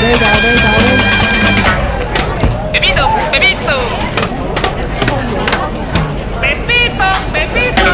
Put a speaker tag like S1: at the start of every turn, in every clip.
S1: Pepito, Pepito. Pepito, Pepito.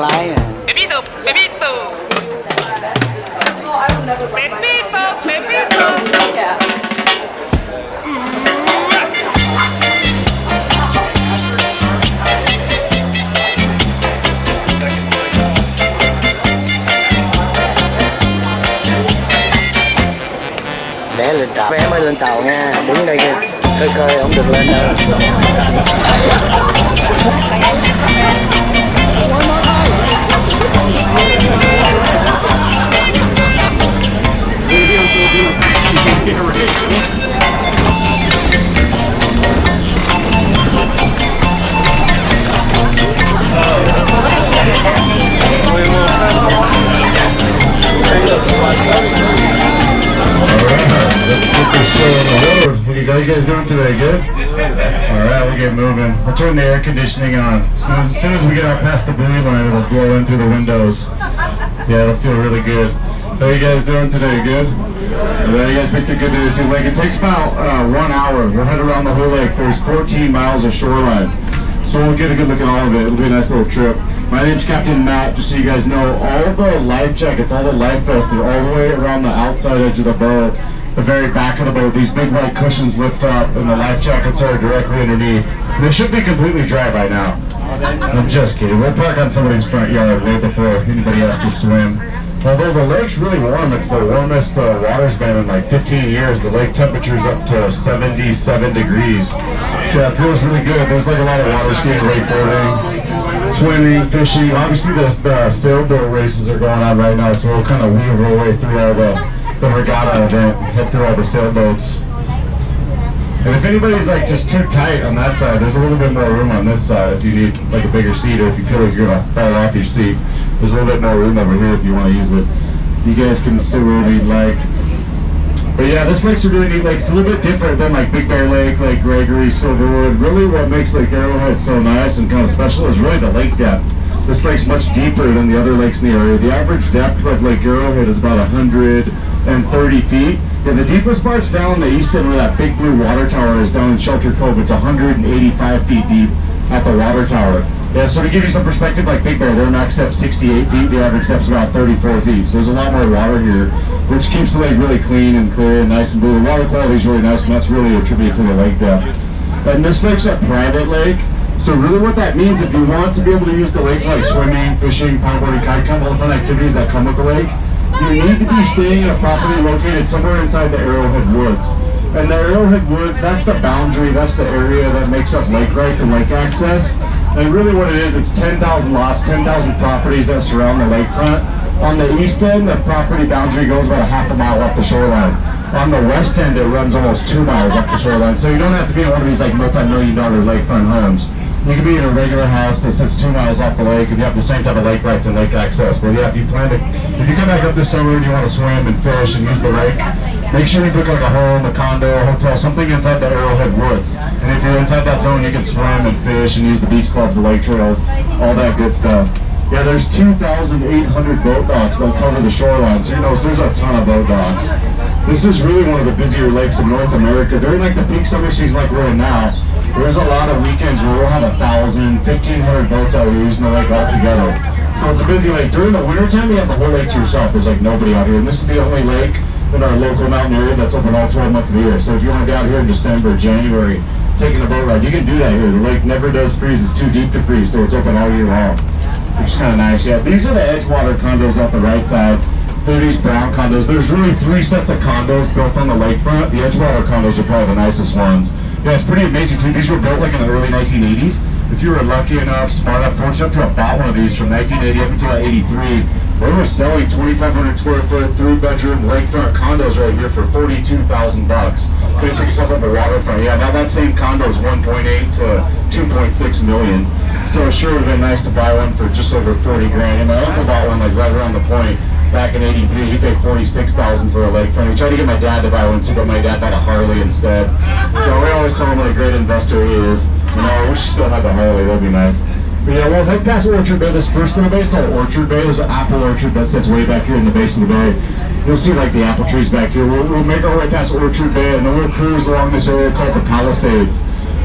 S2: lái nè.
S1: Pepito, Pepito. Pepito, Pepito.
S2: Để lên tàu, vé mới lên tàu nha. Đứng đây coi coi không được lên đâu.
S3: How you guys doing today? Good? Alright, we'll get moving. We'll turn the air conditioning on. As soon as we get out past the buoy line, it'll blow in through the windows. Yeah, it'll feel really good. How you guys doing today? Good? Alright, you guys picked a good day to see the lake. It takes about 1 hour. We'll head around the whole lake. There's 14 miles of shoreline. So we'll get a good look at all of it. It'll be a nice little trip. My name's Captain Matt, just so you guys know. All the life jackets, all the life vests, they're all the way around the outside edge of the boat. The very back of the boat, these big white cushions lift up and the life jackets are directly underneath. They should be completely dry by now. I'm just kidding. We'll park on somebody's front yard way before anybody has to swim. Although the lake's really warm, it's the warmest the water's been in like 15 years. The lake temperature's up to 77 degrees. So yeah, it feels really good. There's like a lot of water skiing, wakeboarding, swimming, fishing. Obviously the sailboat races are going on right now, so we'll kind of weave our way through all the regatta event, head through all the sailboats. And if anybody's like just too tight on that side, there's a little bit more room on this side if you need like a bigger seat, or if you feel like you're gonna fall off your seat. There's a little bit more room over here if you want to use it. You guys can sit wherever you'd like. But yeah, this lake's a really neat lake. It's a little bit different than like Big Bear Lake, Lake Gregory, Silverwood. Really what makes Lake Arrowhead so nice and kind of special is really the lake depth. This lake's much deeper than the other lakes in the area. The average depth of Lake Arrowhead is about 130 feet. Yeah, the deepest part's down in the east end where that big blue water tower is down in Shelter Cove. It's 185 feet deep at the water tower. Yeah, so to give you some perspective, like Big Bear, they're maxed up 68 feet. The average depth's about 34 feet. So there's a lot more water here, which keeps the lake really clean and clear and nice and blue. The water quality is really nice, and that's really attributed to the lake depth. And this lake's a private lake. So really what that means, if you want to be able to use the lake for like swimming, fishing, paddleboarding, kite cutting, all the fun activities that come with the lake, you need to be staying in a property located somewhere inside the Arrowhead Woods. And the Arrowhead Woods, that's the boundary, that's the area that makes up lake rights and lake access. And really what it is, it's 10,000 lots, 10,000 properties that surround the lakefront. On the east end, the property boundary goes about a half a mile off the shoreline. On the west end, it runs almost 2 miles off the shoreline. So you don't have to be in one of these like multi-million-dollar lakefront homes. You can be in a regular house that sits 2 miles off the lake, and you have the same type of lake rights and lake access. But yeah, if you come back up this summer and you want to swim and fish and use the lake, make sure you book like a home, a condo, a hotel, something inside the Arrowhead Woods. And if you're inside that zone, you can swim and fish and use the beach clubs, the lake trails, all that good stuff. Yeah, there's 2,800 boat docks that cover the shoreline, so there's a ton of boat docks. This is really one of the busier lakes in North America. During like the peak summer season like we're in now, there's a lot of weekends where we'll have 1,000, 1,500 boats out here using the lake all together. So it's a busy lake. During the wintertime, you have the whole lake to yourself. There's like nobody out here. And this is the only lake in our local mountain area that's open all 12 months of the year. So if you want to be out here in December, January, taking a boat ride, you can do that here. The lake never does freeze. It's too deep to freeze, so it's open all year long, which is kind of nice. Yeah, these are the Edgewater condos off the right side. They're these brown condos. There's really 3 sets of condos built on the lakefront. The Edgewater condos are probably the nicest ones. Yeah, it's pretty amazing too. These were built like in the early 1980s. If you were lucky enough, smart enough, fortunate enough to have bought one of these from 1980 up until 83, they were selling 2,500 square foot, 3-bedroom lakefront condos right here for $42,000. Couldn't pick yourself up a waterfront. Yeah, now that same condo is 1.8 to 2.6 million. So it sure would have been nice to buy one for just over 40 grand. And my uncle bought one like right around the point. Back in 83, he paid $46,000 for a lakefront. He tried to get my dad to buy one too, but my dad bought a Harley instead. So we always tell him what a great investor he is. I wish he still had the Harley, that'd be nice. But yeah, we'll head past Orchard Bay. This first in the bay is called Orchard Bay. There's an apple orchard that sits way back here in the base of the bay. You'll see like the apple trees back here. We'll make our way past Orchard Bay, and then we'll cruise along this area called the Palisades.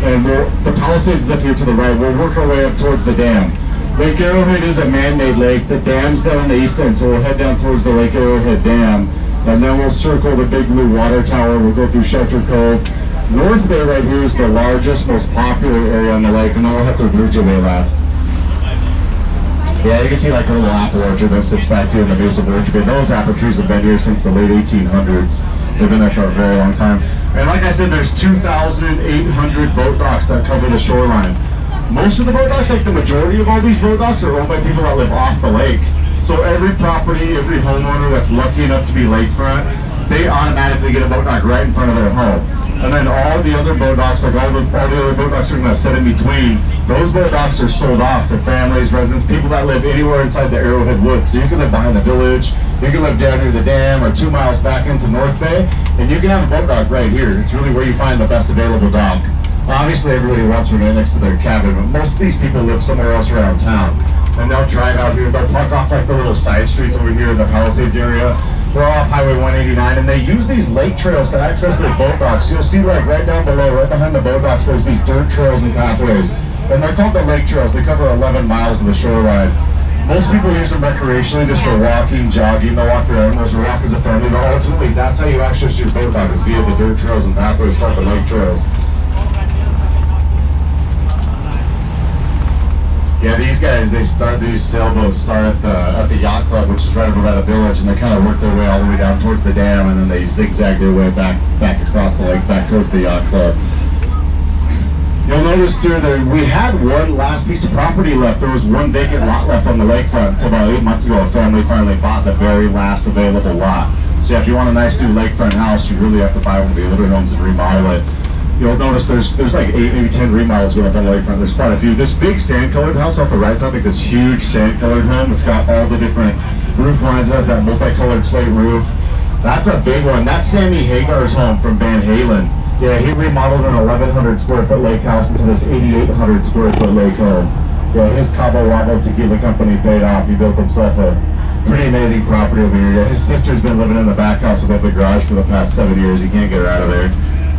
S3: And the Palisades is up here to the right. We'll work our way up towards the dam. Lake Arrowhead is a man-made lake. The dam's down on the east end, so we'll head down towards the Lake Arrowhead Dam, and then we'll circle the big blue water tower. We'll go through Shelter Cove. North Bay right here is the largest, most popular area on the lake, and then we'll head to Blue Jay Bay last. Yeah, you can see like a little apple orchard that sits back here in the base of Orchard Bay. Those apple trees have been here since the late 1800s. They've been there for a very long time. And like I said, there's 2,800 boat docks that cover the shoreline. Most of the boat docks, like the majority of all these boat docks, are owned by people that live off the lake. So every property, every homeowner that's lucky enough to be lakefront, they automatically get a boat dock right in front of their home. And then all the other boat docks, like all the other boat docks are going to sit in between. Those boat docks are sold off to families, residents, people that live anywhere inside the Arrowhead Woods. So you can live behind the village, you can live down near the dam, or 2 miles back into North Bay, and you can have a boat dock right here. It's really where you find the best available dock. Obviously, everybody wants one right next to their cabin, but most of these people live somewhere else around town. And they'll drive out here, they'll park off like the little side streets over here in the Palisades area. We're off Highway 189, and they use these lake trails to access their boat docks. You'll see like right down below, right behind the boat docks, there's these dirt trails and pathways. And they're called the lake trails. They cover 11 miles of the shoreline. Most people use them recreationally just for walking, jogging, they'll walk their animals or walk as a family, but ultimately that's how you access your boat dock, is via the dirt trails and pathways called the lake trails. Yeah, these guys, these sailboats start at the yacht club, which is right over by the village, and they kind of work their way all the way down towards the dam, and then they zigzag their way back across the lake, back towards the yacht club. You'll notice too that we had one last piece of property left. There was one vacant lot left on the lakefront until about 8 months ago. A family finally bought the very last available lot. So yeah, if you want a nice new lakefront house, you really have to buy one of the older homes and remodel it. You'll notice there's like 8, maybe 10 remodels going up on the lakefront. There's quite a few. This big sand-colored house off the right side, like this huge sand-colored home. It's got all the different roof lines. It has that multicolored slate roof. That's a big one. That's Sammy Hagar's home from Van Halen. Yeah, he remodeled an 1,100 square foot lake house into this 8,800 square foot lake home. Yeah, his Cabo Wabo Tequila company paid off. He built himself a pretty amazing property over here. Yeah, his sister's been living in the back house above the garage for the past 7 years. He can't get her out of there.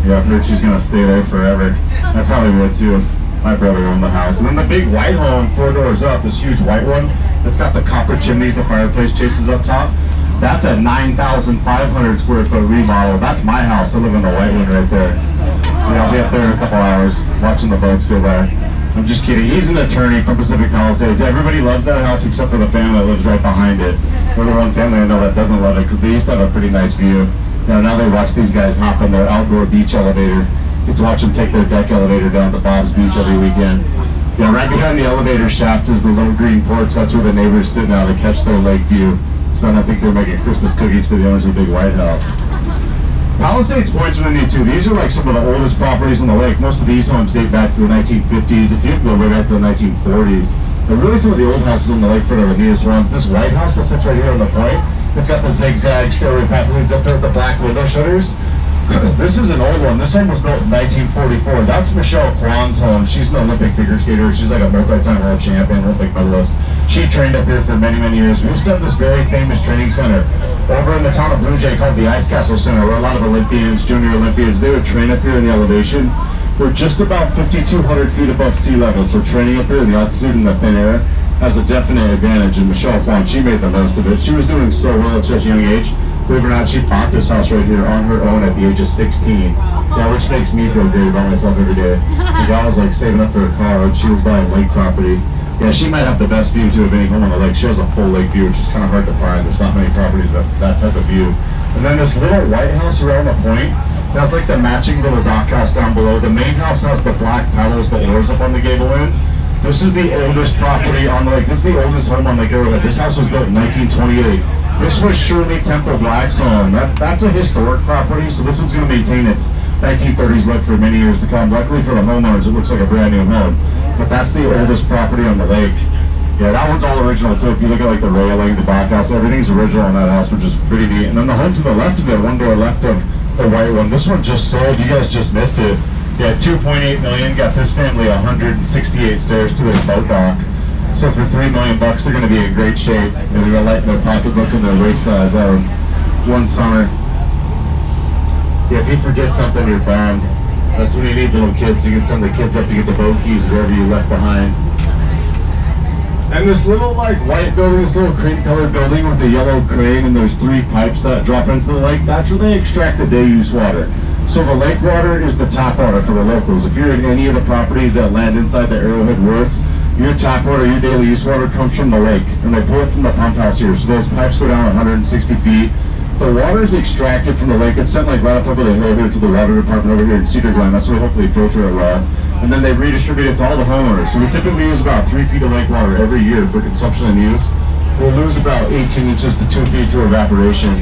S3: Yeah, I've heard she's gonna stay there forever. I probably would too if my brother owned the house. And then the big white home, 4 doors up, this huge white one, it's got the copper chimneys, the fireplace chases up top. That's a 9,500 square foot remodel. That's my house. I live in the white one right there. Yeah, I'll be up there in a couple hours watching the boats go by. I'm just kidding. He's an attorney from Pacific Palisades. Everybody loves that house except for the family that lives right behind it. We're the one family I know that doesn't love it because they used to have a pretty nice view. Now they watch these guys hop on their outdoor beach elevator. Get to watch them take their deck elevator down to Bob's Beach every weekend. Yeah, right behind the elevator shaft is the little green porch. That's where the neighbors sit now to catch their lake view. So I think they're making Christmas cookies for the owners of the big White House. Palisades Point's really neat too. These are like some of the oldest properties on the lake. Most of these homes date back to the 1950s. If you go way back to the 1940s. But really some of the old houses on the lake are the neatest ones. This White House that sits right here on the point, it's got the zigzag stairway pathways up there with the black window shutters. This is an old one. This home was built in 1944. That's Michelle Kwan's home. She's an Olympic figure skater. She's like a multi-time world champion, Olympic medalist. She trained up here for many, many years. We used to have this very famous training center over in the town of Blue Jay called the Ice Castle Center, where a lot of Olympians, junior Olympians, they would train up here in the elevation. We're just about 5,200 feet above sea level, so training up here in the altitude in the thin air has a definite advantage, and Michelle Kwan, she made the most of it. She was doing so well at such a young age. Believe it or not, she bought this house right here on her own at the age of 16. Yeah, which makes me feel great about myself every day. The gal was like saving up for her college. She was buying lake property. Yeah, she might have the best view too of any home on the lake. She has a full lake view, which is kind of hard to find. There's not many properties that type of view. And then this little white house around the point, that's like the matching little dock house down below. The main house has the black paddles, the oars up on the gable end. This is the oldest property on the lake. This is the oldest home on Lake Arrowhead. This house was built in 1928. This was Shirley Temple Black's home. That's a historic property, so this one's going to maintain its 1930s look for many years to come. Luckily for the homeowners, it looks like a brand new home. But that's the oldest property on the lake. Yeah, that one's all original too. If you look at like the railing, the back house, everything's original on that house, which is pretty neat. And then the home to the left of it, one door left of the white one. This one just sold. You guys just missed it. Yeah, $2.8 million. Got this family 168 stairs to their boat dock. So for $3 million, they're going to be in great shape. And they're going to lighten their pocketbook and their waist size out one summer. Yeah, if you forget something, you're bound. That's when you need little kids. You can send the kids up to get the boat keys wherever you left behind. And this little like white building, this little cream colored building with the yellow crane, and there's 3 pipes that drop into the lake, that's where they extract the day use water. So the lake water is the tap water for the locals. If you're in any of the properties that land inside the Arrowhead woods, your tap water, your daily use water comes from the lake, and they pull it from the pump house here. So those pipes go down 160 feet. The water is extracted from the lake. It's sent like right up over the hill here to the water department over here in Cedar Glen. That's where they hopefully filter it well. And then they redistribute it to all the homeowners. So we typically use about 3 feet of lake water every year for consumption and use. We'll lose about 18 inches to 2 feet through evaporation.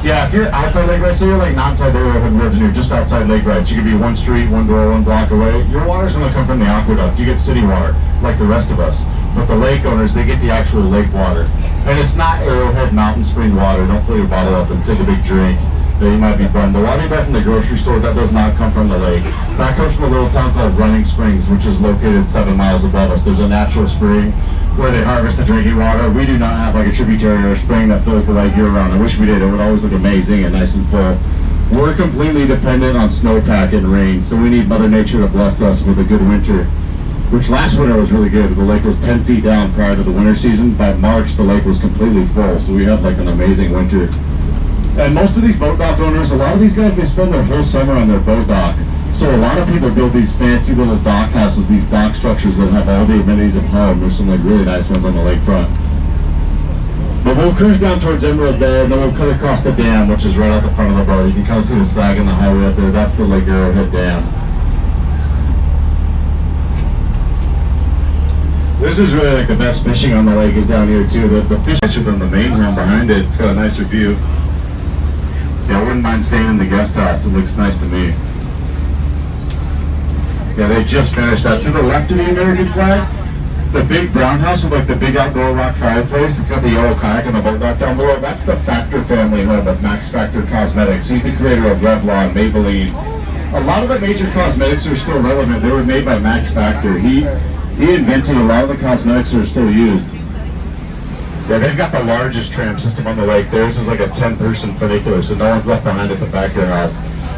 S3: Yeah, if you're outside Lake Wright, say you're like not inside the Arrowhead woods and you're just outside Lake Wright, you could be 1 street, 1 door, 1 block away. Your water's gonna come from the aqueduct. You get city water, like the rest of us. But the lake owners, they get the actual lake water. And it's not Arrowhead mountain spring water. Don't fill your bottle up and take a big drink. That you might be bummed. The water you buy from the grocery store, that does not come from the lake. That comes from a little town called Running Springs, which is located 7 miles above us. There's a natural spring where they harvest the drinking water. We do not have like a tributary or a spring that fills the lake year round. I wish we did. It would always look amazing and nice and full. We're completely dependent on snowpack and rain, so we need Mother Nature to bless us with a good winter. Which last winter was really good. The lake was 10 feet down prior to the winter season. By March, the lake was completely full, so we had like an amazing winter. And most of these boat dock owners, a lot of these guys, they spend their whole summer on their boat dock. So a lot of people build these fancy little dock houses, these dock structures that have all the amenities of home. There's some like really nice ones on the lakefront. But we'll cruise down towards Emerald Bay, and then we'll cut across the dam, which is right out the front of the boat. You can kind of see the sag in the highway up there. That's the Lake Arrowhead Dam. This is really like the best fishing on the lake is down here too. The fish is from the main home behind it. It's got a nicer view. Yeah, I wouldn't mind staying in the guest house. It looks nice to me. Yeah, they just finished that. To the left of the American flag, the big brown house with like the big outdoor rock fireplace. It's got the yellow kayak and the boat dock down below. That's the Factor family home of Max Factor Cosmetics. He's the creator of Revlon, Maybelline. A lot of the major cosmetics are still relevant. They were made by Max Factor. He invented a lot of the cosmetics that are still used. Yeah, they've got the largest tram system on the lake. Theirs is like a 10-person funicular, so no one's left behind at the back of their house.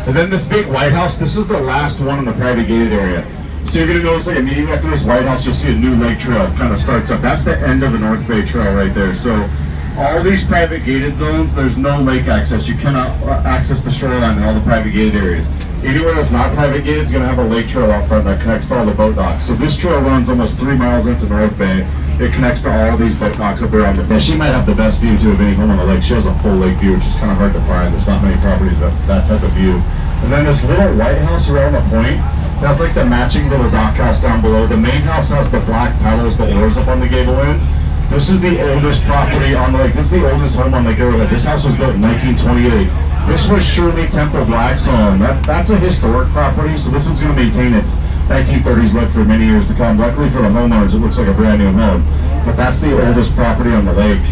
S3: And then this big White House, this is the last one in the private gated area. So you're going to notice like immediately after this White House, you'll see a new lake trail kind of starts up. That's the end of the North Bay Trail right there. So all these private gated zones, there's no lake access. You cannot access the shoreline in all the private gated areas. Anywhere that's not private gated is going to have a lake trail out front that connects to all the boat docks. So this trail runs almost 3 miles into North Bay. It connects to all these boat docks up there on the bay. She might have the best view too of any home on the lake. She has a full lake view, which is kind of hard to find. There's not many properties that type of view. And then this little white house around the point, that's like the matching little dock house down below. The main house has the black paddles, the oars up on the gable end. This is the oldest property on the lake. This is the oldest home on Lake Arrowhead. This house was built in 1928. This was Shirley Temple Black's home. That's a historic property, so this one's going to maintain its 1930s look for many years to come. Luckily for the homeowners, it looks like a brand new home. But that's the oldest property on the lake.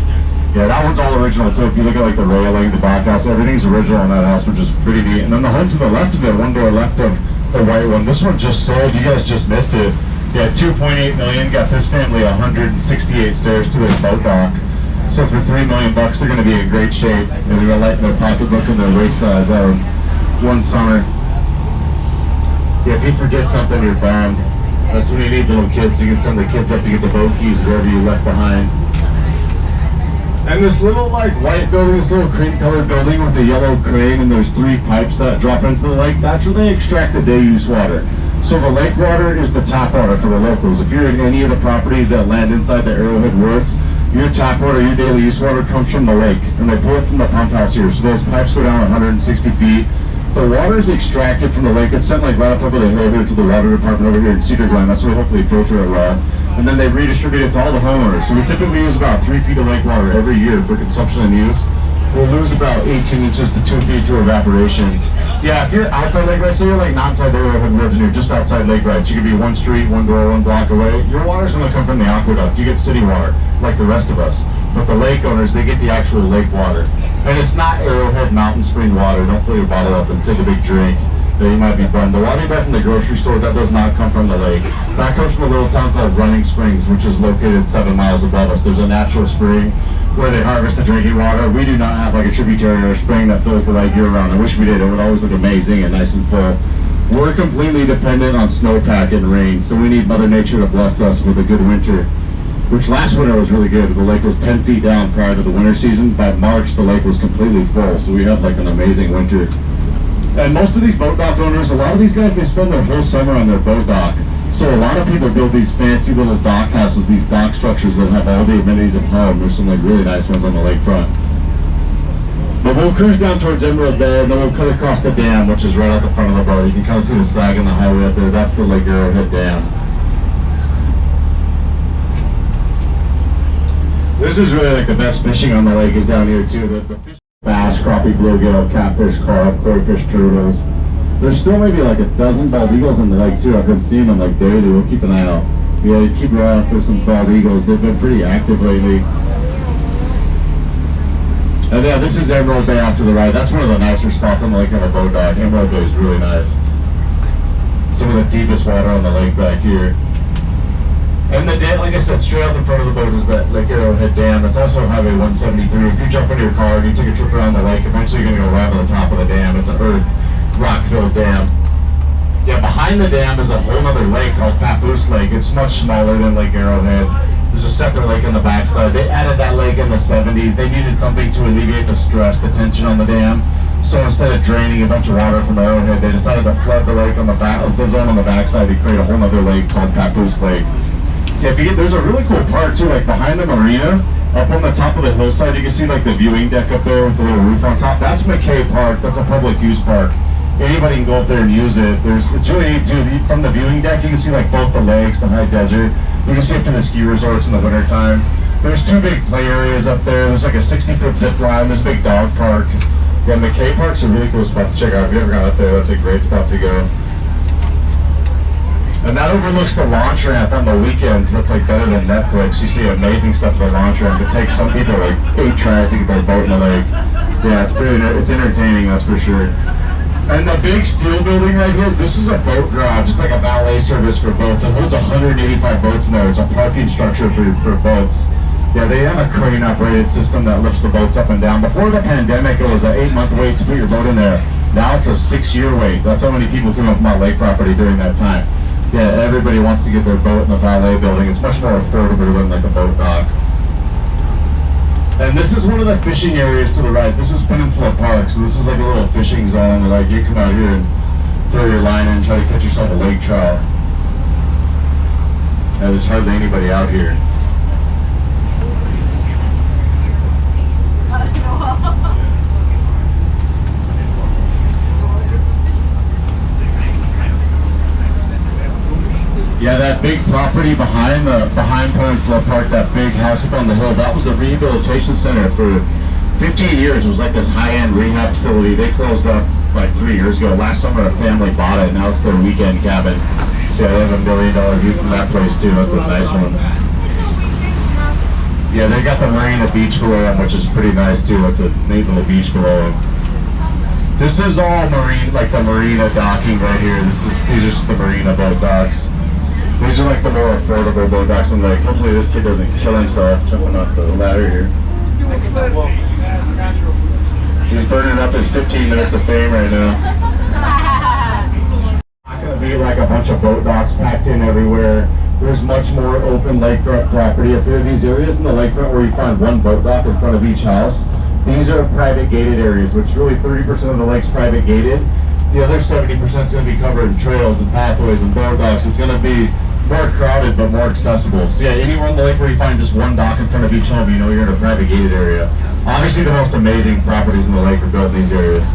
S3: Yeah, that one's all original too. If you look at like the railing, the back house, everything's original on that house, which is pretty neat. And then the home to the left of it, 1 door left of the white one, this one just sold. You guys just missed it. Yeah, $2.8 million. Got this family 168 stairs to their boat dock. So for $3 million, they're going to be in great shape. And they're going to lighten their pocketbook and their waist size out one summer. Yeah, if you forget something, you're bound. That's when you need little kids. You can send the kids up to get the boat keys wherever you left behind. And this little like white building, this little cream colored building with the yellow crane, and there's 3 pipes that drop into the lake, that's where they extract the day use water. So the lake water is the tap water for the locals. If you're in any of the properties that land inside the Arrowhead woods, your tap water, your daily use water comes from the lake, and they pull it from the pump house here. So those pipes go down 160 feet. The water is extracted from the lake. It's sent like right up over the hill here to the water department over here in Cedar Glen. That's where they hopefully filter it well. And then they redistribute it to all the homeowners. So we typically use about 3 feet of lake water every year for consumption and use. We'll lose about 18 inches to 2 feet through evaporation. Yeah, if you're outside Lake Wright, say you're like not inside the Arrowhead woods and you're just outside Lake Wright, you could be 1 street, 1 door, 1 block away. Your water's going to come from the aqueduct. You get city water, like the rest of us. But the lake owners, they get the actual lake water. And it's not Arrowhead mountain spring water. Don't fill your bottle up and take a big drink. That you might be bummed. The water you buy from the grocery store, that does not come from the lake. That comes from a little town called Running Springs, which is located 7 miles above us. There's a natural spring where they harvest the drinking water. We do not have like a tributary or a spring that fills the lake year round. I wish we did. It would always look amazing and nice and full. We're completely dependent on snowpack and rain, so we need Mother Nature to bless us with a good winter. which last winter was really good. The lake was 10 feet down prior to the winter season. By March, the lake was completely full, so we had like an amazing winter. And most of these boat dock owners, a lot of these guys, they spend their whole summer on their boat dock. So a lot of people build these fancy little dock houses, these dock structures that have all the amenities of home. There's some like really nice ones on the lakefront. But we'll cruise down towards Emerald Bay, and then we'll cut across the dam, which is right out the front of the boat. You can kind of see the sag on the highway up there. That's the Lake Arrowhead Dam. This is really like the best fishing on the lake is down here too. The fish, bass, crappie, bluegill, catfish, carp, koi fish, turtles. There's still maybe like a dozen bald eagles in the lake too. I've been seeing them like daily. We'll keep an eye out. Yeah, keep an eye out for some bald eagles. They've been pretty active lately. And yeah, this is Emerald Bay off to the right. That's one of the nicer spots on the lake to have a boat dock. Emerald Bay is really nice. Some of the deepest water on the lake back here. And the dam, like I said, straight out in front of the boat is that Lake Arrowhead Dam. It's also Highway 173. If you jump into your car and you take a trip around the lake, eventually you're going to go right to the top of the dam. It's an earth, rock-filled dam. Yeah, behind the dam is a whole other lake called Papoose Lake. It's much smaller than Lake Arrowhead. There's a separate lake on the backside. They added that lake in the 70s. They needed something to alleviate the stress, the tension on the dam. So instead of draining a bunch of water from Arrowhead, they decided to flood the lake on the back, the zone on the backside to create a whole other lake called Papoose Lake. Yeah, if you get, there's a really cool part too, like behind the marina, up on the top of the hillside, you can see like the viewing deck up there with the little roof on top. That's McKay Park. That's a public use park. Anybody can go up there and use it. It's really neat too. From the viewing deck, you can see like both the lakes, the high desert. You can see up to the ski resorts in the wintertime. There's two big play areas up there. There's like a 60-foot zip line. There's a big dog park. Yeah, McKay Park's a really cool spot to check out. If you ever gone up there, that's a great spot to go. And that overlooks the launch ramp on the weekends. That's like better than Netflix. You see amazing stuff at the launch ramp. It takes some people like 8 tries to get their boat in the lake. Yeah, it's entertaining, that's for sure. And the big steel building right here, this is a boat garage. It's like a valet service for boats. It holds 185 boats in there. It's a parking structure for boats. Yeah, they have a crane operated system that lifts the boats up and down. Before the pandemic, it was an 8-month wait to put your boat in there. Now it's a 6-year wait. That's how many people came up from our lake property during that time. Yeah, everybody wants to get their boat in the valet building. It's much more affordable than like a boat dock. And this is one of the fishing areas to the right. This is Peninsula Park, so this is like a little fishing zone where like you come out here and throw your line in and try to catch yourself a lake trout. And there's hardly anybody out here. Yeah, that big property behind Peninsula Park, that big house up on the hill, that was a rehabilitation center for 15 years. It was like this high-end rehab facility. They closed up like 3 years ago. Last summer a family bought it. Now it's their weekend cabin. So they have $1 million view from that place too. That's a nice one. Yeah, they got the marina beach below them, which is pretty nice too. That's a neat little beach below them. This is all marine, like the marina docking right here. These are just the marina boat docks. These are like the more affordable boat docks. I'm like, hopefully this kid doesn't kill himself jumping off the ladder here. He's burning up his 15 minutes of fame right now. Not gonna be like a bunch of boat docks packed in everywhere. There's much more open lakefront property. If there are these areas in the lakefront where you find one boat dock in front of each house, these are private gated areas, which really 30% of the lake's private gated. The other 70% is going to be covered in trails and pathways and boat docks. It's going to be more crowded but more accessible. So yeah, anywhere in the lake where you find just one dock in front of each home, you know you're in a private gated area. Obviously the most amazing properties in the lake are built in these areas.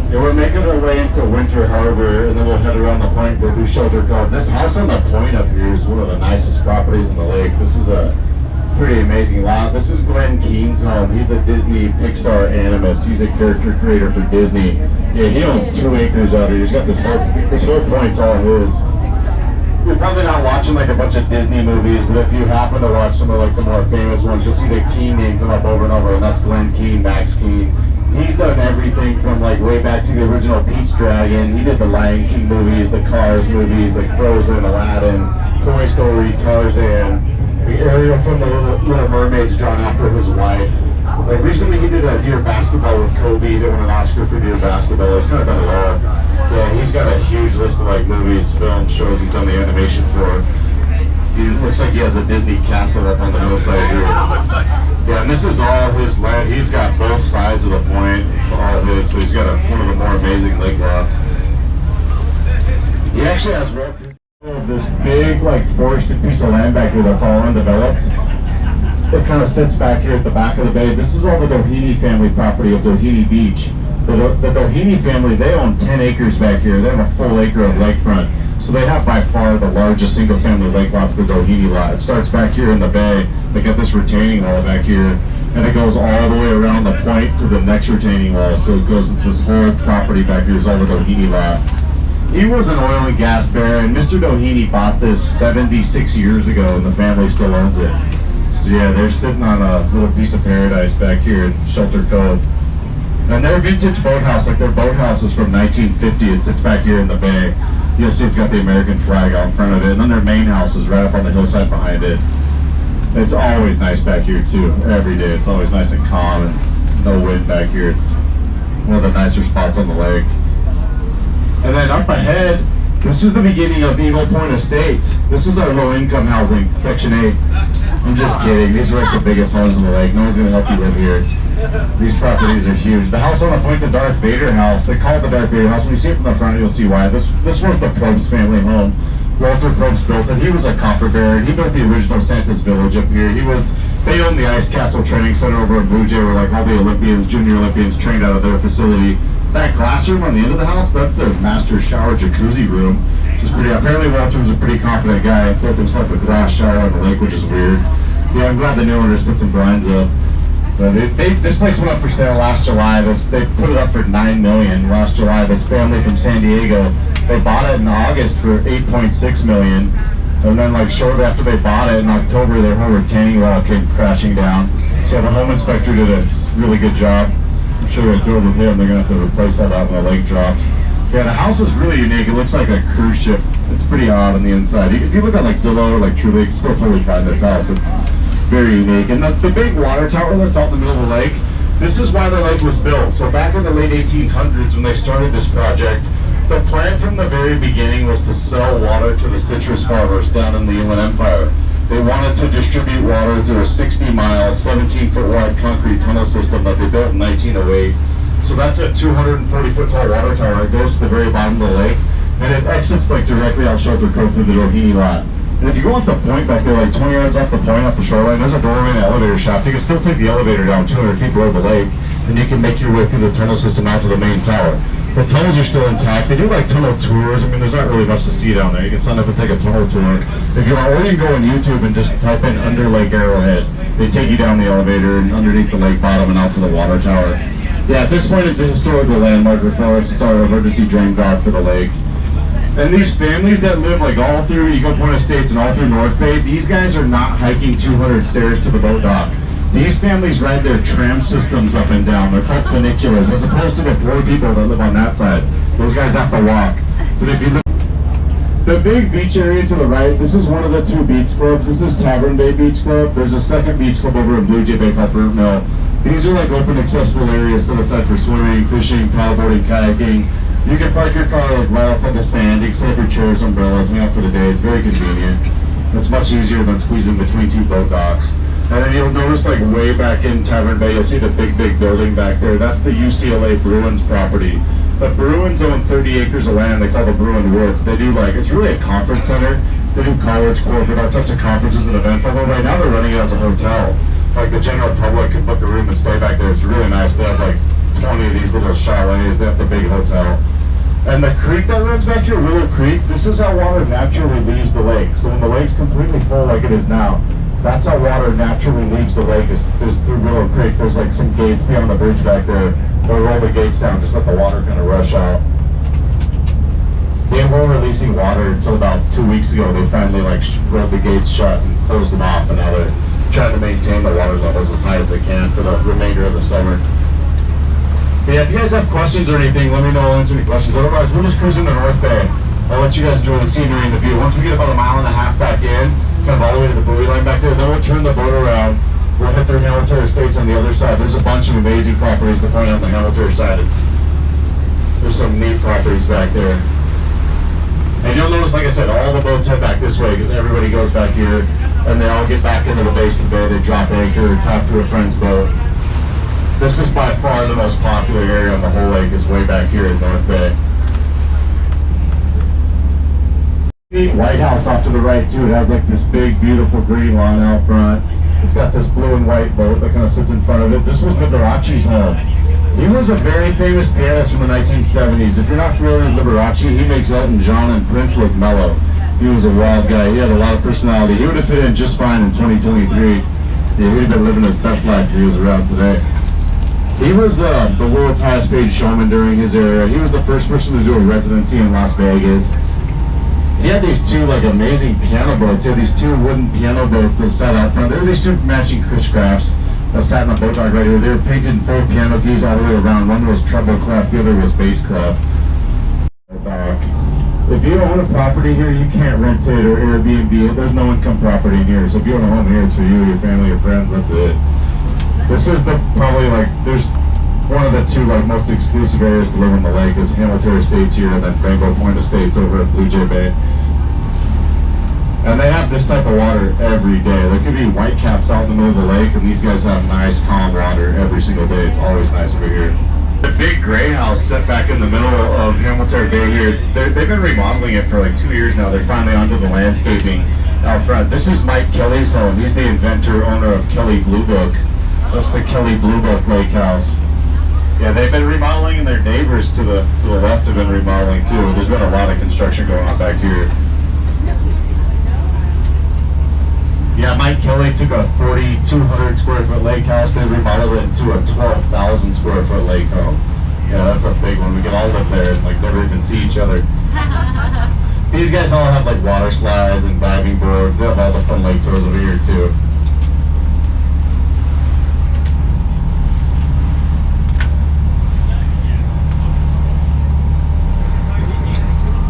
S3: Yeah, we're making our way into Winter Harbor and then we'll head around the point, go through Shelter Cove. This house on the point up here is one of the nicest properties in the lake. This is a pretty amazing lot. This is Glenn Keane's home. He's a Disney Pixar animist. He's a character creator for Disney. Yeah, he owns 2 acres out here. He's got this whole point's all his. You're probably not watching like a bunch of Disney movies, but if you happen to watch some of like the more famous ones, you'll see the Keane name come up over and over, and that's Glenn Keane, Max Keane. He's done everything from like way back to the original Pete's Dragon. He did the Lion King movies, the Cars movies, like Frozen, Aladdin, Toy Story, Tarzan. The Ariel from the Little Mermaid's drawn after his wife. Like recently he did a deer basketball with Kobe. He did win an Oscar for deer basketball. He's kind of done it all. Yeah, he's got a huge list of like movies, films, shows he's done the animation for. He looks like he has a Disney castle up on the hillside here. Yeah, and this is all his land. He's got both sides of the point. It's all his, so he's got one of the more amazing lake lots. He actually has this big, like, forested piece of land back here that's all undeveloped. It kind of sits back here at the back of the bay. This is all the Doheny family property of Doheny Beach. The Doheny family, they own 10 acres back here. They have a full acre of lakefront. So they have by far the largest single-family lake lots, the Doheny lot. It starts back here in the bay. They got this retaining wall back here, and it goes all the way around the point to the next retaining wall. So it goes into this whole property back here is all the Doheny lot. He was an oil and gas baron. Mr. Doheny bought this 76 years ago, and the family still owns it. So yeah, they're sitting on a little piece of paradise back here in Shelter Cove. And their vintage boathouse, like their boathouse is from 1950. It sits back here in the bay. You'll see it's got the American flag out in front of it. And then their main house is right up on the hillside behind it. It's always nice back here too, every day. It's always nice and calm and no wind back here. It's one of the nicer spots on the lake. And then up ahead, this is the beginning of Eagle Point Estates. This is our low-income housing, Section 8. I'm just kidding. These are like the biggest homes in the lake. No one's going to help you live here. These properties are huge. The house on the point, the Darth Vader house, they call it the Darth Vader house. When you see it from the front, you'll see why. This was the Probst family home. Walter Probst built it. He was a copper baron. He built the original Santa's Village up here. They owned the Ice Castle Training Center over in Blue Jay, where like all the Olympians, junior Olympians trained out of their facility. That glass room on the end of the house, that's their master shower jacuzzi room. Apparently Walter was a pretty confident guy. Built himself a glass shower on the lake, which is weird. Yeah, I'm glad the new owners put some blinds up. But this place went up for sale last July. They put it up for $9 million last July. This family from San Diego, they bought it in August for $8.6 million. And then like shortly after they bought it in October, their whole retaining wall came crashing down. So the home inspector did a really good job. I'm sure they're thrilled with him. They're gonna have to replace all that when the lake drops. Yeah, the house is really unique. It looks like a cruise ship. It's pretty odd on the inside. If you look at like Zillow or like Trulia, you can still totally find this house. It's very unique. And the big water tower that's out in the middle of the lake, this is why the lake was built. So back in the late 1800s when they started this project, the plan from the very beginning was to sell water to the citrus farmers down in the Inland Empire. They wanted to distribute water through a 60-mile, 17-foot wide concrete tunnel system that they built in 1908. So that's a 240-foot tall water tower. It goes to the very bottom of the lake, and it exits like directly out Shelter Cove through the Doheny lot. And if you go off the point back there, like 20 yards off the point, off the shoreline, there's a doorway and an elevator shaft. You can still take the elevator down 200 feet below the lake, and you can make your way through the tunnel system out to the main tower. The tunnels are still intact. They do like tunnel tours. I mean, there's not really much to see down there. You can sign up and take a tunnel tour. If you want, or you can go on YouTube and just type in under Lake Arrowhead. They take you down the elevator and underneath the lake bottom and out to the water tower. Yeah, at this point it's a historical landmark for us. It's our emergency drain valve for the lake. And these families that live like all through Eagle Point Estates and all through North Bay, these guys are not hiking 200 stairs to the boat dock. These families ride their tram systems up and down. They're called funiculars, as opposed to the poor people that live on that side. Those guys have to walk. But if you look, the big beach area to the right, this is one of the two beach clubs. This is Tavern Bay Beach Club. There's a second beach club over in Blue Jay Bay called Burnt Mill. These are like open, accessible areas set aside for swimming, fishing, paddleboarding, kayaking. You can park your car like right outside the sand. You can set up your chairs, umbrellas, and out for the day. It's very convenient. It's much easier than squeezing between two boat docks. And then you'll notice like way back in Tavern Bay, you'll see the big building back there. That's the UCLA Bruins property. The Bruins own 30 acres of land they call the Bruin Woods. They do like, it's really a conference center. They do college, corporate, all sorts of conferences and events. Although right now they're running it as a hotel. Like the general public can book a room and stay back there. It's really nice. They have like 20 of these little chalets. They have the big hotel. And the creek that runs back here, Willow Creek, this is how water naturally leaves the lake. So when the lake's completely full like it is now, that's how water naturally leaves the lake, is through Willow Creek. There's like some gates beyond the bridge back there. They'll roll the gates down, just let the water kind of rush out. They were releasing water until about 2 weeks ago. They finally like rolled the gates shut and closed them off, and now they're trying to maintain the water levels as high as they can for the remainder of the summer. But yeah, if you guys have questions or anything, let me know. I'll answer any questions. Otherwise, we're just cruising to North Bay. I'll let you guys enjoy the scenery and the view. Once we get about 1.5 miles back in, kind of all the way to the buoy line back there, then we'll turn the boat around, We'll hit their Hamilton Estates on the other side. There's a bunch of amazing properties to find on the Hamilton side. There's some neat properties back there. And you'll notice, like I said, all the boats head back this way because everybody goes back here and they all get back into the base of the bay. They drop anchor, tap to a friend's boat. This is by far the most popular area on the whole lake, is way back here in North Bay. White House off to the right too. It has like this big, beautiful green lawn out front. It's got this blue and white boat that kind of sits in front of it. This was Liberace's home. He was a very famous pianist from the 1970s. If you're not familiar with Liberace, he makes Elton John and Prince look mellow. He was a wild guy. He had a lot of personality. He would have fit in just fine in 2023. Yeah, he would have been living his best life if he was around today. He was the world's highest paid showman during his era. He was the first person to do a residency in Las Vegas. He had these two like amazing piano boats. He had these two wooden piano boats that sat out front. There were these two matching Chris-Crafts that sat in the boat dock right here. They were painted in 4 piano keys all the way around. One was treble clef, the other was bass clef. If you own a property here, you can't rent it or Airbnb it. There's no income property in here. So if you own a home here, it's for you, your family, your friends. That's it. This is probably there's one of the 2 most exclusive areas to live on the lake is Hamilton Estates here and then Rainbow Point Estates over at Blue Jay Bay. And they have this type of water every day. There could be whitecaps out in the middle of the lake, and these guys have nice, calm water every single day. It's always nice over here. The big gray house set back in the middle of Hamilton Bay here, they've been remodeling it for 2 years now. They're finally onto the landscaping out front. This is Mike Kelly's home. He's the inventor, owner of Kelly Blue Book. That's the Kelly Blue Book Lake House. Yeah, they've been remodeling, and their neighbors to the left have been remodeling too. There's been a lot of construction going on back here. Yeah, Mike Kelly took a 4,200 square foot lake house. They remodeled it into a 12,000 square foot lake home. Yeah, that's a big one. We can all live there and never even see each other. These guys all have water slides and diving boards. They have all the fun lake tours over here too.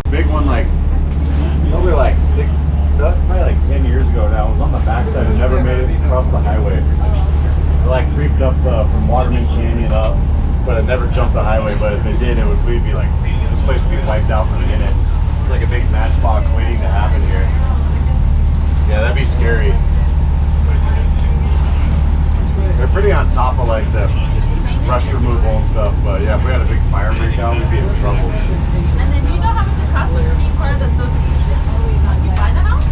S3: Big one probably 10 years ago now. It was on the backside and never made it across the highway. It creeped up from Waterman Canyon up, but it never jumped the highway. But if it did, we'd be this place would be wiped out for a minute. It's like a big matchbox waiting to happen here. Yeah, that'd be scary. They're pretty on top of the brush removal and stuff, but yeah, if we had a big fire breakout, we'd be in trouble.
S4: And then do you know how much it costs to be part of the association once you buy the house?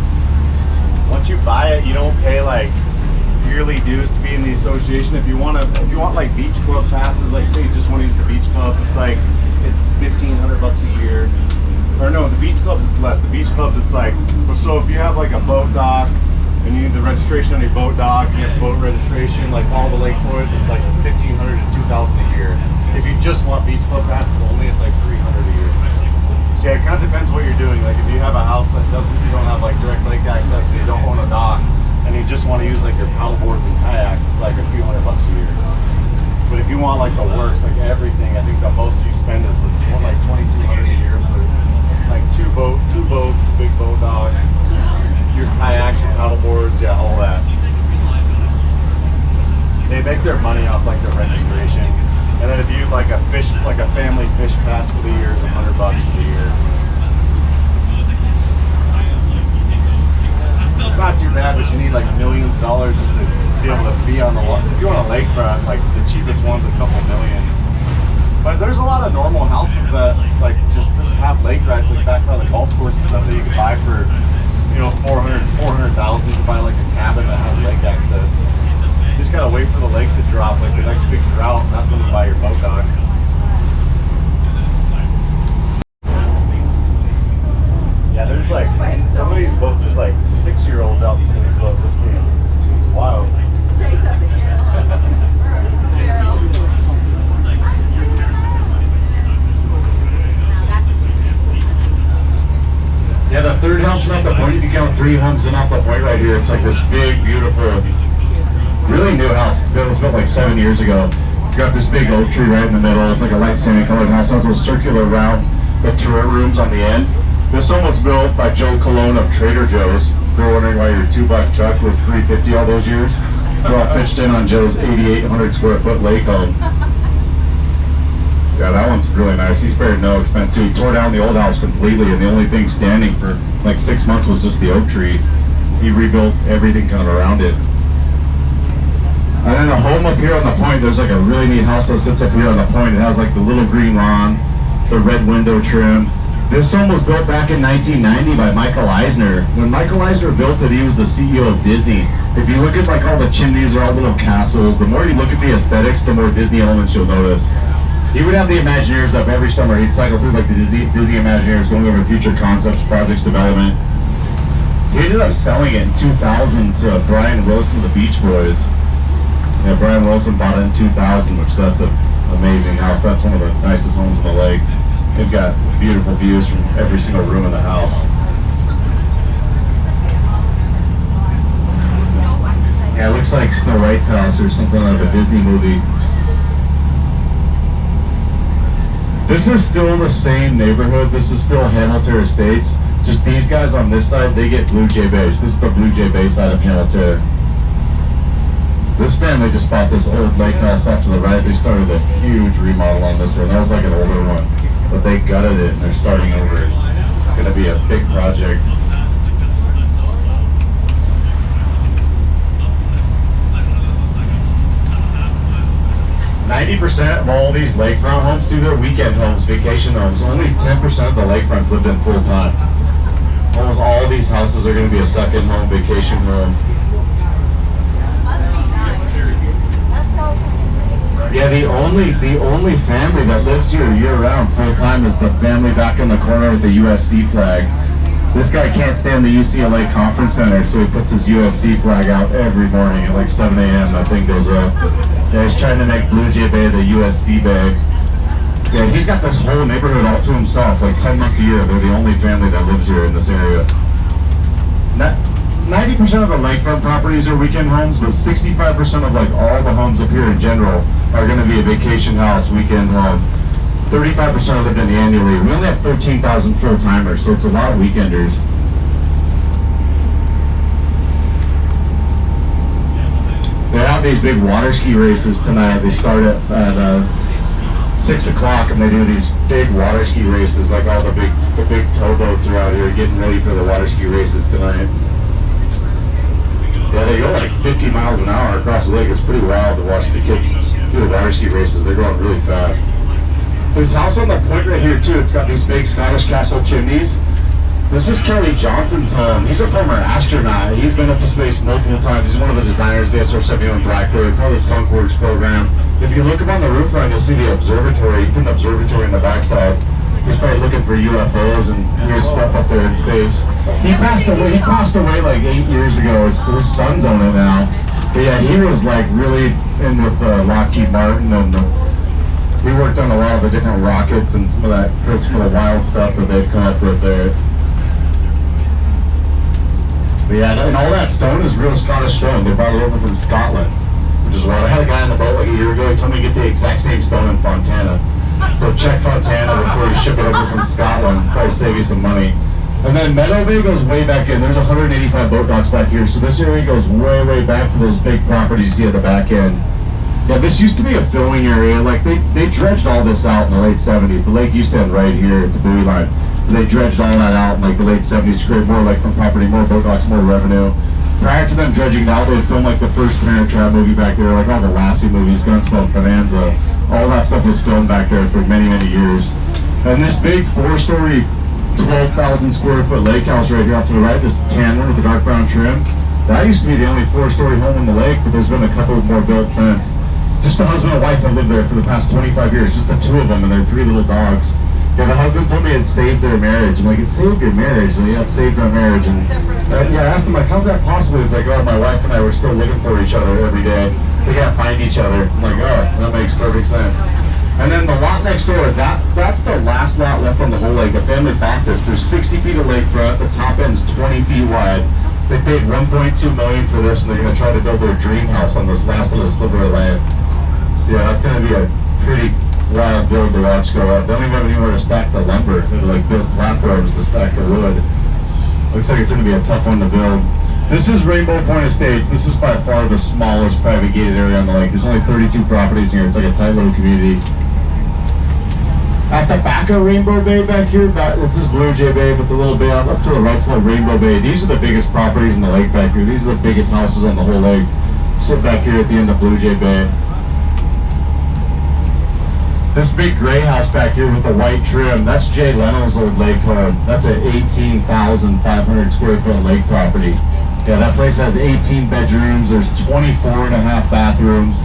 S3: Once you buy it, you don't pay yearly dues to be in the association. If you want beach club passes, say you just want to use the beach club, it's $1,500 a year. Or no, the beach clubs is less. The beach clubs it's so if you have a boat dock and you need the registration on your boat dock, and you have boat registration, all the lake tours, it's $1,500 to $2,000 a year. If you just want beach club passes only, it's $300 a year. So yeah, it kind of depends what you're doing. If you have a house that you don't have direct lake access and you don't own a dock, and you just want to use your paddle boards and kayaks, it's a few $100 a year. But if you want the works, everything, I think the most you spend is $2,200 a year for two boats, a big boat dock, your kayaks, your paddle boards, yeah, all that. They make their money off the registration. And then if you a family fish pass for the year is $100 for the year. It's not too bad, but you need millions of dollars just to be able to be on the water. If you want a lakefront, the cheapest one's a couple million. But there's a lot of normal houses that just have lake rides back by the golf course and stuff that you can buy for $400,000 to buy a cabin that has lake access. You just gotta wait for the lake to drop, the next big drought, and that's when you buy your boat dock. Yeah, there's some of these boats, there's 6-year-olds out in some of these boats I've seen. It's wild. Yeah, the third house off the point, if you count 3 homes in off the point right here, it's this big, beautiful, really new house. It was built 7 years ago. It's got this big oak tree right in the middle. It's a light sandy colored house. It has those circular round turret rooms on the end. This one was built by Joe Colon of Trader Joe's. If you're wondering why your $2 truck was $350 all those years, We're all pitched in on Joe's 8,800 square foot lake home. Yeah, that one's really nice. He spared no expense too. He tore down the old house completely, and the only thing standing for like 6 months was just the oak tree. He rebuilt everything kind of around it. And then a home up here on the point, there's like a really neat house that sits up here on the point. It has like the little green lawn, the red window trim. This home was built back in 1990 by Michael Eisner. When Michael Eisner built it, he was the CEO of Disney. If you look at like all the chimneys, they're all little castles. The more you look at the aesthetics, the more Disney elements you'll notice. He would have the Imagineers up every summer. He'd cycle through like the Disney Imagineers, going over future concepts, projects, development. He ended up selling it in 2000 to Brian Wilson, the Beach Boys. Yeah, Brian Wilson bought it in 2000, which that's an amazing house. That's one of the nicest homes on the lake. They've got beautiful views from every single room in the house. Yeah, it looks like Snow White's house or something like a Disney movie. This is still the same neighborhood. This is still Hamilton Estates. Just these guys on this side, they get Blue Jay Base. This is the Blue Jay Base side of Hamilton. This family just bought this old lake house off to the right. They started a huge remodel on this one. That was like an older one, but they gutted it and they're starting over it. It's going to be a big project. %90 of all these lakefront homes do their weekend homes, vacation homes. Only 10% of the lakefronts lived in full time. Almost all these houses are going to be a second home, vacation home. Yeah, the only family that lives here year-round full-time is the family back in the corner with the USC flag. This guy can't stand the UCLA Conference Center, so he puts his USC flag out every morning at like 7 a.m. That thing goes up. Yeah, he's trying to make Blue Jay Bay the USC Bay. Yeah, he's got this whole neighborhood all to himself, like 10 months a year. They're the only family that lives here in this area. 90% of the lakefront properties are weekend homes, but 65% of like all the homes up here in general are going to be a vacation house, weekend home. 35% are lived in annually. We only have 13,000 full-timers, so it's a lot of weekenders. They have these big water ski races tonight. They start at 6 o'clock and they do these big water ski races, like all the big towboats are out here getting ready for the water ski races tonight. Yeah, they go like 50 miles an hour across the lake. It's pretty wild to watch the kids do the water ski races. They're going really fast. This house on the point right here too, it's got these big Scottish castle chimneys. This is Kelly Johnson's home. He's a former astronaut. He's been up to space multiple times. He's one of the designers of the SR-71 Blackbird, part of the Skunk Works program. If you look up on the roof line, you'll see the observatory. He put an observatory in the backside. He's probably looking for UFOs and weird stuff up there in space. He passed away like 8 years ago. His son's on it now. But yeah, he was like really in with Lockheed Martin, and he worked on a lot of the different rockets and some of the wild stuff that they've come up with there. But yeah, and all that stone is real Scottish stone. They brought it over from Scotland, which is wild. I had a guy on the boat like a year ago. He told me to get the exact same stone in Fontana. So check Fontana before you ship it over from Scotland. Probably save you some money. And then Meadow Bay goes way back in. There's 185 boat docks back here. So this area goes way, way back to those big properties you see at the back end. Yeah, this used to be a filming area. Like they dredged all this out in the late 70s. The lake used to end right here at the buoy line. They dredged all that out in like the late 70s to create more lakefront property, more boat docks, more revenue. Prior to them dredging it out, they'd film like the first Parent Trap movie back there, like all the Lassie movies, Gunsmoke, Bonanza. All that stuff was filmed back there for many, many years. And this big 4-story, 12,000 square foot lake house right here off to the right, this tan one with the dark brown trim, that used to be the only 4-story home on the lake, but there's been a couple more built since. Just the husband and wife that lived there for the past 25 years, just the two of them and their 3 little dogs. Yeah, the husband told me it saved their marriage. I'm like, it saved your marriage? And yeah, it saved our marriage. And yeah, I asked him, like, how's that possible? He's like, oh, my wife and I were still looking for each other every day. We gotta find each other. I'm like, oh, that makes perfect sense. And then the lot next door, that's the last lot left on the whole lake. The family bought this. There's 60 feet of lakefront. The top end's 20 feet wide. They paid $1.2 million for this, and they're gonna try to build their dream house on this last little sliver of land. So yeah, that's gonna be a pretty wild build to watch go up. They don't even have anywhere to stack the lumber. They're like build platforms to stack the wood. Looks like it's gonna be a tough one to build. This is Rainbow Point Estates. This is by far the smallest private gated area on the lake. There's only 32 properties here. It's like a tight little community. At the back of Rainbow Bay back here, this is Blue Jay Bay, but the little bay up to the right's called Rainbow Bay. These are the biggest properties in the lake back here. These are the biggest houses on the whole lake. Sit back here at the end of Blue Jay Bay. This big gray house back here with the white trim, that's Jay Leno's old lake home. That's an 18,500 square foot lake property. Yeah, that place has 18 bedrooms. There's 24 and a half bathrooms.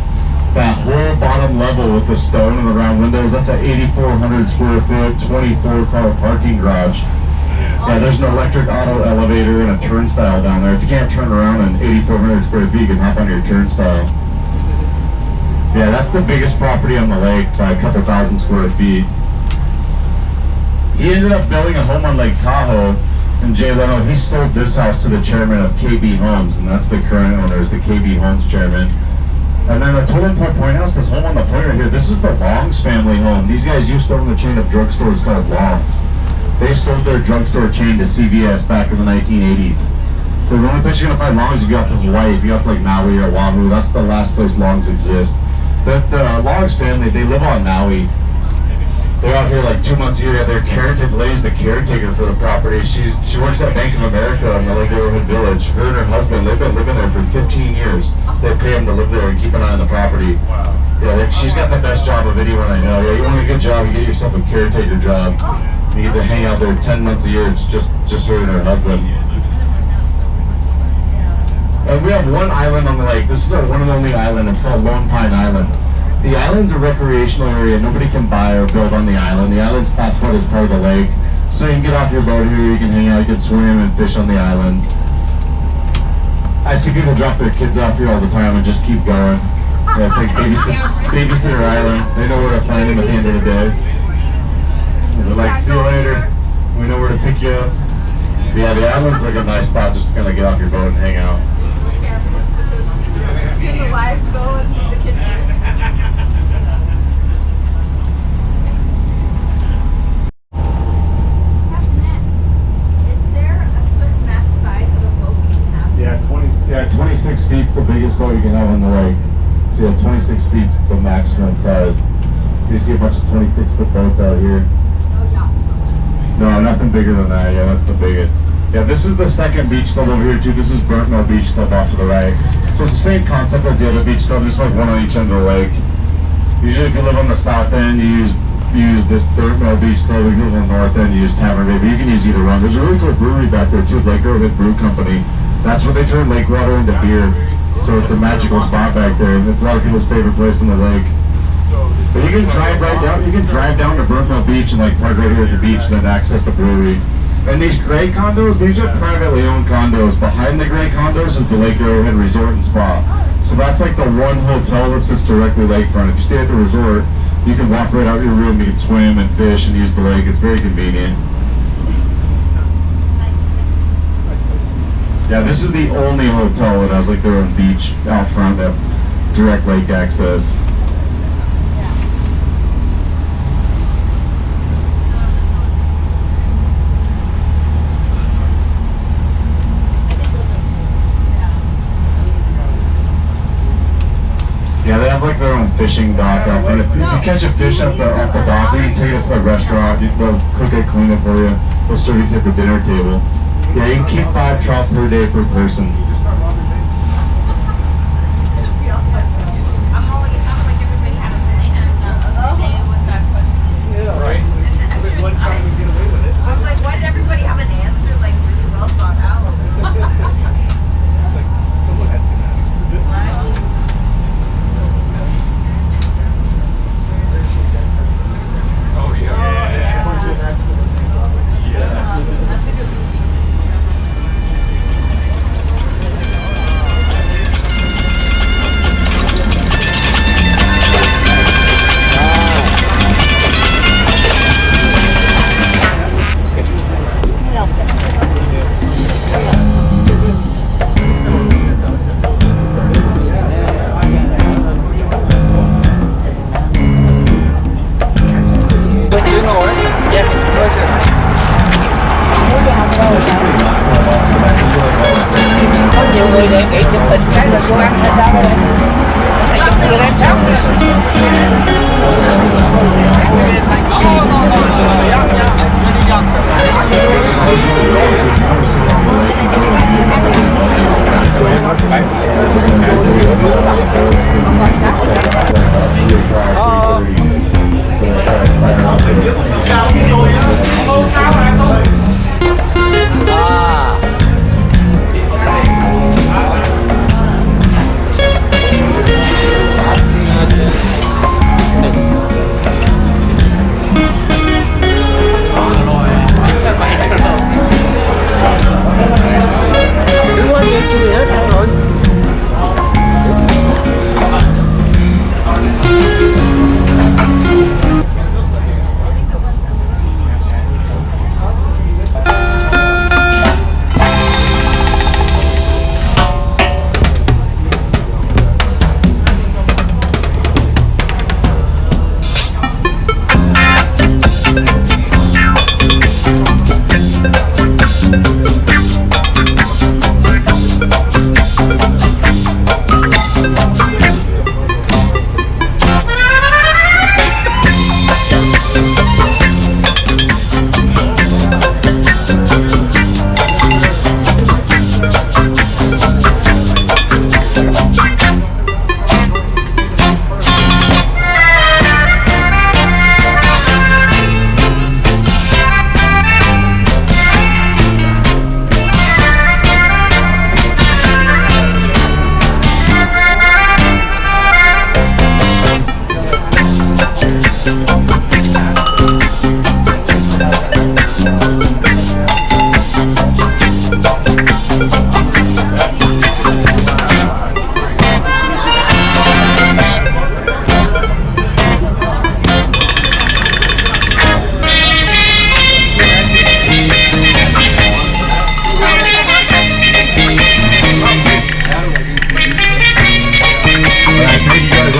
S3: That whole bottom level with the stone and the round windows, that's an 8,400 square foot, 24 car parking garage. Yeah, there's an electric auto elevator and a turnstile down there. If you can't turn around in 8,400 square feet, you can hop on your turnstile. Yeah, that's the biggest property on the lake by a couple thousand square feet. He ended up building a home on Lake Tahoe, and Jay Leno, he sold this house to the chairman of KB Homes, and that's the current owner, is the KB Homes chairman. And then the Totem Point House, this home on the point right here, this is the Longs family home. These guys used to own the chain of drugstores called Longs. They sold their drugstore chain to CVS back in the 1980s. So the only place you're going to find Longs if you go out to Hawaii, if you go out to like Maui or Oahu, that's the last place Longs exist. But the Longs family, they live on Maui. They're out here like 2 months a year. Their caretaker, Lay's the caretaker for the property. She works at Bank of America in the Lake Arrowhead Village. Her and her husband, they've been living there for 15 years. They pay them to live there and keep an eye on the property. Yeah, she's got the best job of anyone I know. Yeah, you want a good job, you get yourself a caretaker job. You get to hang out there 10 months a year. It's just her and her husband. And we have one island on the lake. This is our one and only island. It's called Lone Pine Island. The island's a recreational area. Nobody can buy or build on the island. The island's classified as part of the lake. So you can get off your boat here, you can hang out, you can swim and fish on the island. I see people drop their kids off here all the time and just keep going. Yeah, it's like babysitter island. They know where to find them at the end of the day. And they're like, see you later. We know where to pick you up. But yeah, the island's like a nice spot just to kind of get off your boat and hang out.
S4: And the wives go and the kids go.
S3: Yeah, 26 feet's the biggest boat you can have on the lake. So yeah, 26 feet's the maximum size. So you see a bunch of 26-foot boats out here. No, nothing bigger than that. Yeah, that's the biggest. Yeah, this is the second beach club over here too. This is Burnt Mill Beach Club off to the right. So it's the same concept as the other beach club, just like one on each end of the lake. Usually if you live on the south end, you use this Burnt Mill Beach Club. If you live on the north end, you use Tavern Bay, but you can use either one. There's a really cool brewery back there too, Lake Arrowhead Brew Company. That's where they turn lake water into beer. So it's a magical spot back there. It's a lot of people's favorite place in the lake. But you can drive right down. You can drive down to Burnt Mill Beach and like park right here at the beach and then access the brewery. And these gray condos, these are privately owned condos. Behind the gray condos is the Lake Arrowhead Resort and Spa. So that's like the one hotel that sits directly lakefront. If you stay at the resort, you can walk right out your room. You can swim and fish and use the lake. It's very convenient. Yeah, this is the only hotel that has like their own beach out front that direct lake access. Yeah, they have like their own fishing dock out front. If you catch a fish off the dock, you can take it to a restaurant. They'll cook it, clean it for you. They'll serve you at the dinner table. Yeah, you can keep 5 trout per day per person.
S4: I'm like everybody had a day with that question.
S5: Yeah, right.
S4: I was like, why did everybody have an answer like really well thought out?
S5: Someone has to.
S1: Oh yeah.
S5: That's the
S4: That's a good movie.
S2: Đứng quá vậy chưa hết ăn rồi.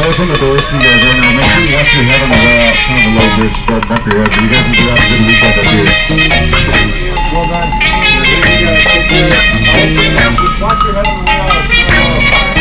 S3: Open the doors to you guys right now. Make sure you watch your head on the way out. Kind of a low bridge, don't bump your head. But you guys can do that a good weekend up here.
S5: Well done. Watch your head on the way out.